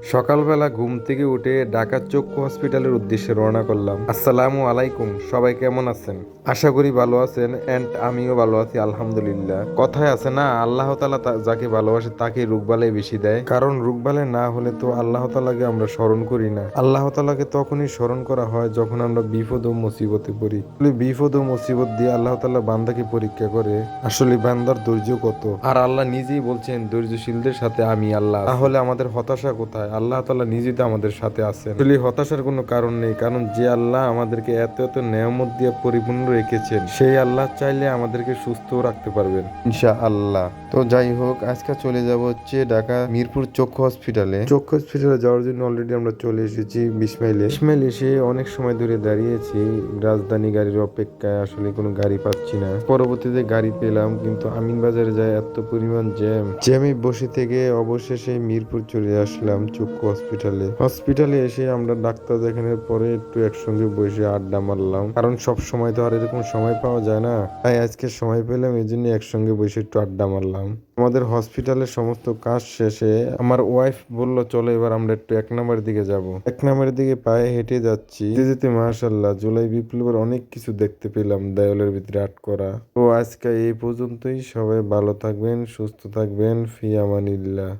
সকালবেলা ঘুম থেকে উঠে ঢাকা চক্ষু হসপিটালের উদ্দেশ্যে রওনা করলাম। আসসালামু আলাইকুম, সবাই কেমন আছেন? আশা করি ভালো আছেন এন্ড আমিও ভালো আছি আলহামদুলিল্লাহ। কথায় আছে না, আল্লাহ তাআলা যাকে ভালোবাসে তাকে রোগবালাই বেশি দেয়। কারণ রোগবালাই না হলে তো আল্লাহ তাআলাকে আমরা স্মরণ করি না। আল্লাহ তাআলাকে তখনই স্মরণ করা হয় যখন আমরা বিপদ ও মুসিবতে পড়ি। বিপদ ও মুসিবত দিয়ে আল্লাহ তাআলা বান্দাকে পরীক্ষা করে আসলে বান্দার ধৈর্য কত। আর আল্লাহ নিজেই বলছেন ধৈর্যশীলদের সাথে আমি আল্লাহ আছি। তাহলে আমাদের হতাশা কোথায়? আল্লাহ তাআলা নিজেই তো আমাদের সাথে আছেন। আসলে হতাশার কোনো কারণ নেই, কারণ যে আল্লাহ আমাদেরকে এত এত নেয়ামত দিয়ে পরিপূর্ণ রেখেছেন, সেই আল্লাহ চাইলে আমাদেরকে সুস্থ রাখতে পারবেন ইনশাআল্লাহ। তো যাই হোক, আজকে চলে যাব হচ্ছে ঢাকা মিরপুর চক্ষু হসপিটালে। চক্ষু হসপিটালে যাওয়ার জন্য অলরেডি আমরা চলে এসেছি 20 মাইলে। 20 মাইল এসে অনেক সময় ধরে দাঁড়িয়েছি রাজধানী গাড়ির অপেক্ষায়, আসলে কোনো গাড়ি পাচ্ছি না। পরবর্তীতে গাড়ি পেলাম, কিন্তু আমিনবাজারে যায় এত পরিমাণ জ্যামে বসে থেকে অবশেষে মিরপুর চলে আসলাম চক্ষু হসপিটালে এসে আমরা ডাক্তার দেখানোর পরে একটু একসঙ্গে বসে আড্ডা মারলাম, কারণ সব সময় তো আর এরকম সময় পাওয়া যায় না। তাই আজকে সময় পেলাম, এই জন্য একসঙ্গে বসে একটু আড্ডা মারলাম। আমাদের হসপিটালের সমস্ত কাজ শেষে আমার ওয়াইফ বলল চলো এবার আমরা একটু 1 নম্বরের দিকে যাব। 1 নম্বরের দিকে পায়ে হেঁটে যাচ্ছি, যেতে যেতে মাশাআল্লাহ জুলাই বিপ্লবের অনেক কিছু দেখতে পেলাম দেওয়ালের ভিতরে আর্ট করা। তো আজকে এই পর্যন্তই, সবাই ভালো থাকবেন, সুস্থ থাকবেন, ফি আমানিল্লাহ।